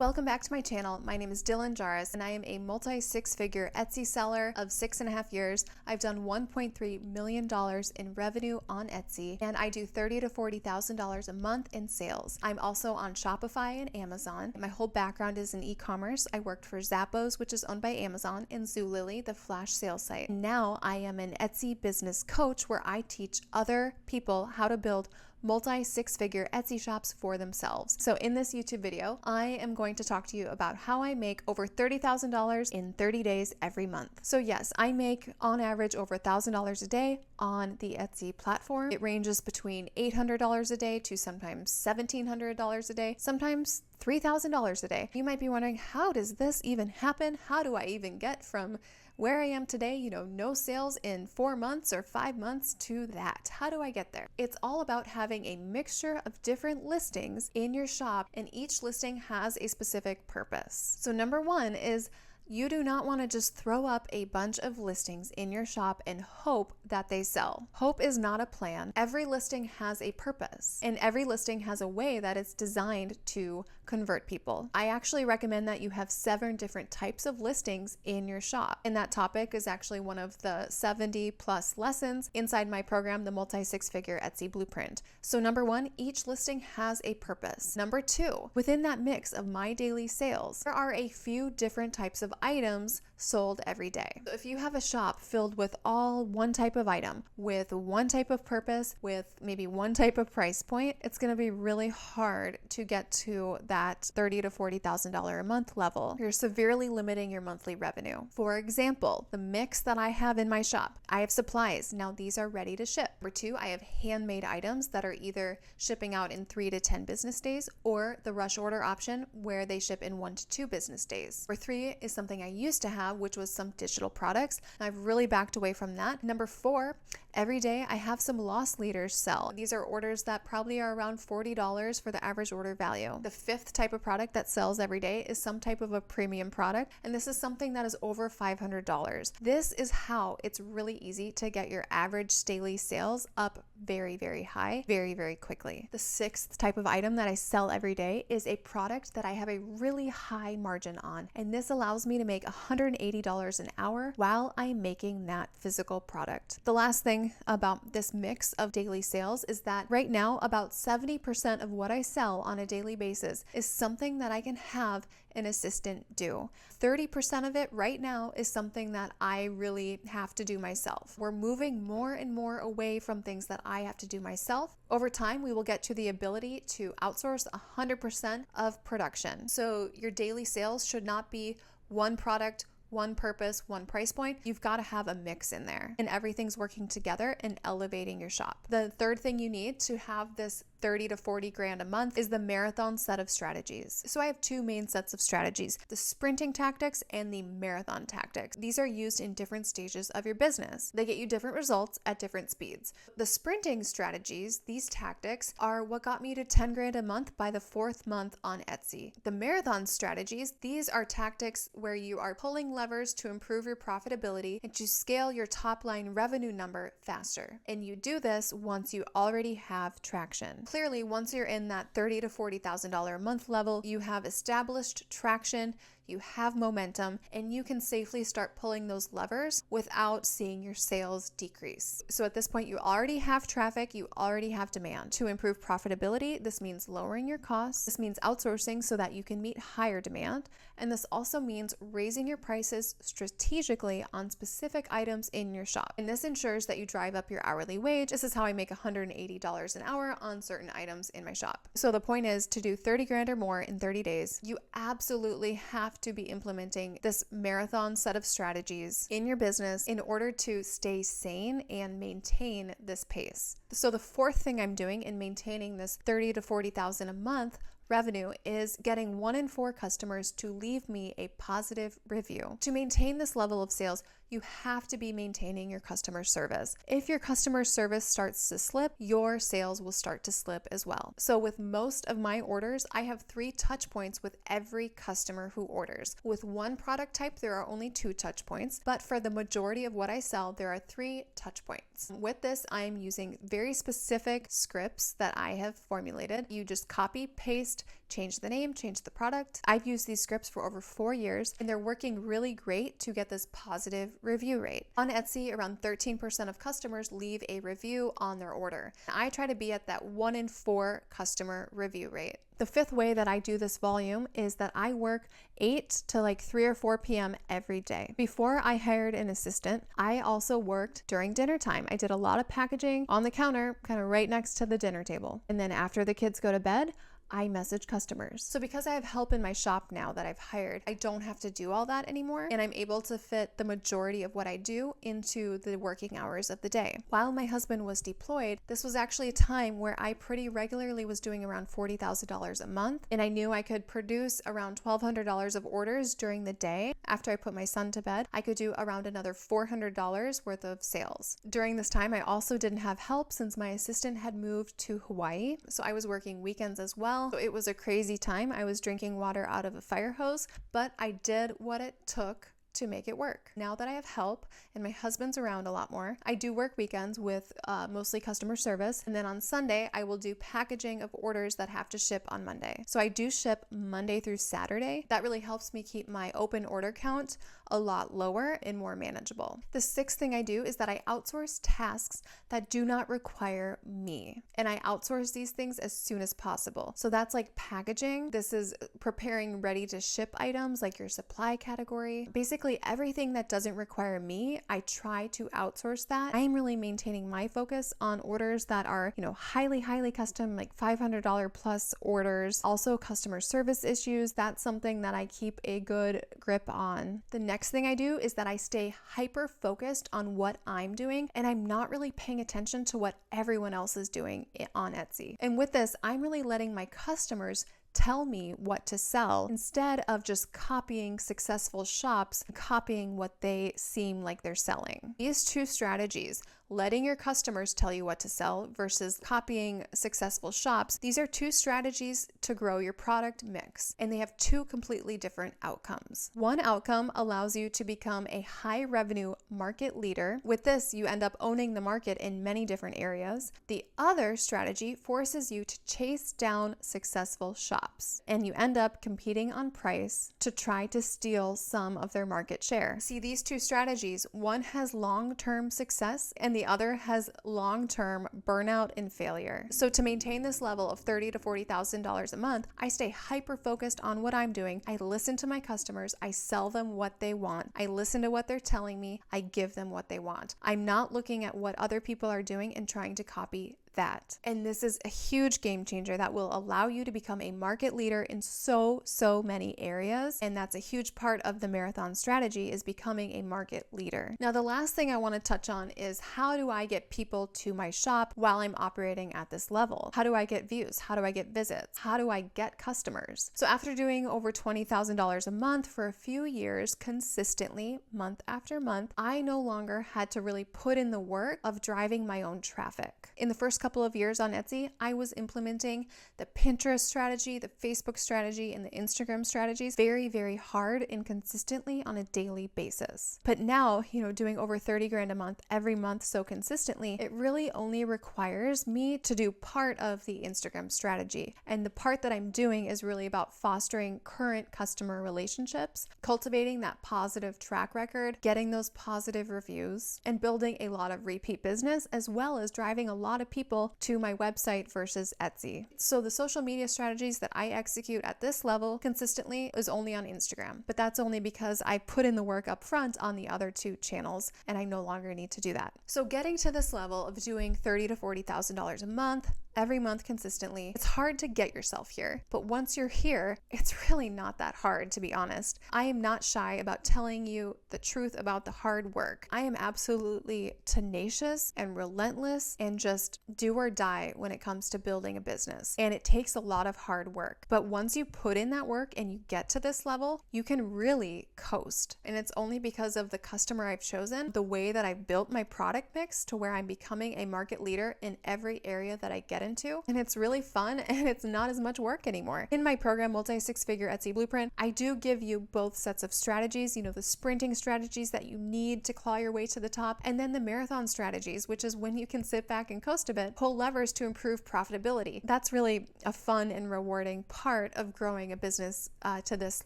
Welcome back to my channel. My name is Dylan Jaris and I am a multi-six-figure Etsy seller of 6.5 years. I've done $1.3 million in revenue on Etsy and I do $30,000 to $40,000 a month in sales. I'm also on Shopify and Amazon. My whole background is in e-commerce. I worked for Zappos, which is owned by Amazon, and Zulily, the flash sales site. Now I am an Etsy business coach where I teach other people how to build multi-six-figure Etsy shops for themselves. So in this YouTube video, I am going to talk to you about how I make over $30,000 in 30 days every month. So yes, I make on average over $1,000 a day on the Etsy platform. It ranges between $800 a day to sometimes $1,700 a day, sometimes $3,000 a day. You might be wondering, how does this even happen? How do I even get from where I am today, no sales in 4 months or 5 months, to that? How do I get there? It's all about having a mixture of different listings in your shop, and each listing has a specific purpose. So number one is you do not want to just throw up a bunch of listings in your shop and hope that they sell. Hope is not a plan. Every listing has a purpose, and every listing has a way that it's designed to convert people. I actually recommend that you have 7 different types of listings in your shop. And that topic is actually one of the 70 plus lessons inside my program, the Multi-Six-Figure Etsy Blueprint. So number one, each listing has a purpose. Number two, within that mix of my daily sales, there are a few different types of items sold every day. So if you have a shop filled with all one type of item, with one type of purpose, with maybe one type of price point, it's going to be really hard to get to that $30,000 to $40,000 a month level. You're severely limiting your monthly revenue. For example, the mix that I have in my shop, I have supplies. Now these are ready to ship. Number two, I have handmade items that are either shipping out in 3 to 10 business days, or the rush order option where they ship in 1 to 2 business days. Number three is something I used to have, which was some digital products. I've really backed away from that. Number four, every day I have some loss leaders sell. These are orders that probably are around $40 for the average order value. The fifth type of product that sells every day is some type of a premium product, and this is something that is over $500. This is how it's really easy to get your average daily sales up very, very high, very, very quickly. The sixth type of item that I sell every day is a product that I have a really high margin on, and this allows me to make $180 an hour while I'm making that physical product. The last thing about this mix of daily sales is that right now about 70% of what I sell on a daily basis is something that I can have an assistant do. 30% of it right now is something that I really have to do myself. We're moving more and more away from things that I have to do myself. Over time, we will get to the ability to outsource 100% of production. So your daily sales should not be one product, one purpose, one price point. You've got to have a mix in there, and everything's working together and elevating your shop. The third thing you need to have this 30 to 40 grand a month is the marathon set of strategies. So I have 2 main sets of strategies, the sprinting tactics and the marathon tactics. These are used in different stages of your business. They get you different results at different speeds. The sprinting strategies, these tactics, are what got me to 10 grand a month by the 4th month on Etsy. The marathon strategies, these are tactics where you are pulling levers to improve your profitability and to scale your top line revenue number faster. And you do this once you already have traction. Clearly, once you're in that $30,000 to $40,000 a month level, you have established traction, you have momentum, and you can safely start pulling those levers without seeing your sales decrease. So at this point, you already have traffic, you already have demand. To improve profitability, this means lowering your costs. This means outsourcing so that you can meet higher demand. And this also means raising your prices strategically on specific items in your shop. And this ensures that you drive up your hourly wage. This is how I make $180 an hour on certain items in my shop. So the point is, to do 30 grand or more in 30 days, you absolutely have to be implementing this marathon set of strategies in your business in order to stay sane and maintain this pace. So the fourth thing I'm doing in maintaining this 30 to 40,000 a month revenue is getting 1 in 4 customers to leave me a positive review. To maintain this level of sales, you have to be maintaining your customer service. If your customer service starts to slip, your sales will start to slip as well. So with most of my orders, I have 3 touch points with every customer who orders. With one product type, there are only 2 touch points, but for the majority of what I sell, there are 3 touch points. With this, I'm using very specific scripts that I have formulated. You just copy, paste, paste, change the name, change the product. I've used these scripts for over 4 years, and they're working really great to get this positive review rate. On Etsy, around 13% of customers leave a review on their order. I try to be at that 1 in 4 customer review rate. The fifth way that I do this volume is that I work 8 to like 3 or 4 p.m. every day. Before I hired an assistant, I also worked during dinner time. I did a lot of packaging on the counter, kind of right next to the dinner table. And then after the kids go to bed, I message customers. So because I have help in my shop now that I've hired, I don't have to do all that anymore, and I'm able to fit the majority of what I do into the working hours of the day. While my husband was deployed, this was actually a time where I pretty regularly was doing around $40,000 a month, and I knew I could produce around $1,200 of orders during the day. After I put my son to bed, I could do around another $400 worth of sales. During this time, I also didn't have help since my assistant had moved to Hawaii, so I was working weekends as well. So it was a crazy time. I was drinking water out of a fire hose, but I did what it took to make it work. Now that I have help and my husband's around a lot more, I do work weekends with mostly customer service. And then on Sunday, I will do packaging of orders that have to ship on Monday. So I do ship Monday through Saturday. That really helps me keep my open order count a lot lower and more manageable. The sixth thing I do is that I outsource tasks that do not require me. And I outsource these things as soon as possible. So that's like packaging. This is preparing ready to ship items like your supply category. Basically everything that doesn't require me, I try to outsource that. I am really maintaining my focus on orders that are, highly custom, like $500 plus orders. Also customer service issues. That's something that I keep a good grip on. The next thing I do is that I stay hyper focused on what I'm doing, and I'm not really paying attention to what everyone else is doing on Etsy. And with this, I'm really letting my customers tell me what to sell instead of just copying successful shops, copying what they seem like they're selling. These two strategies, letting your customers tell you what to sell versus copying successful shops, these are two strategies to grow your product mix, and they have two completely different outcomes. One outcome allows you to become a high revenue market leader. With this, you end up owning the market in many different areas. The other strategy forces you to chase down successful shops, and you end up competing on price to try to steal some of their market share. See, these two strategies, one has long-term success and the other has long-term burnout and failure. So to maintain this level of $30,000 to $40,000 a month, I stay hyper-focused on what I'm doing. I listen to my customers. I sell them what they want. I listen to what they're telling me. I give them what they want. I'm not looking at what other people are doing and trying to copy that. And this is a huge game changer that will allow you to become a market leader in so many areas. And that's a huge part of the marathon strategy, is becoming a market leader. Now, the last thing I want to touch on is, how do I get people to my shop while I'm operating at this level? How do I get views? How do I get visits? How do I get customers? So after doing over $20,000 a month for a few years consistently, month after month, I no longer had to really put in the work of driving my own traffic. In the first couple of years on Etsy, I was implementing the Pinterest strategy, the Facebook strategy, and the Instagram strategies very hard and consistently on a daily basis. But now, doing over 30 grand a month every month so consistently, it really only requires me to do part of the Instagram strategy. And the part that I'm doing is really about fostering current customer relationships, cultivating that positive track record, getting those positive reviews, and building a lot of repeat business, as well as driving a lot of people to my website versus Etsy. So the social media strategies that I execute at this level consistently is only on Instagram, but that's only because I put in the work up front on the other two channels, and I no longer need to do that. So getting to this level of doing $30,000 to $40,000 a month, every month consistently, it's hard to get yourself here. But once you're here, it's really not that hard, to be honest. I am not shy about telling you the truth about the hard work. I am absolutely tenacious and relentless and just do or die when it comes to building a business. And it takes a lot of hard work. But once you put in that work and you get to this level, you can really coast. And it's only because of the customer I've chosen, the way that I've built my product mix to where I'm becoming a market leader in every area that I get into, and it's really fun and it's not as much work anymore. In my program, Multi Six Figure Etsy Blueprint, I do give you both sets of strategies, the sprinting strategies that you need to claw your way to the top, and then the marathon strategies, which is when you can sit back and coast a bit, pull levers to improve profitability. That's really a fun and rewarding part of growing a business to this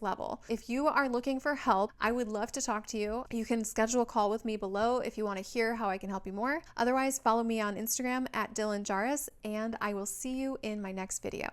level. If you are looking for help, I would love to talk to you. You can schedule a call with me below if you want to hear how I can help you more. Otherwise, follow me on Instagram at Dylan Jaris, and I will see you in my next video.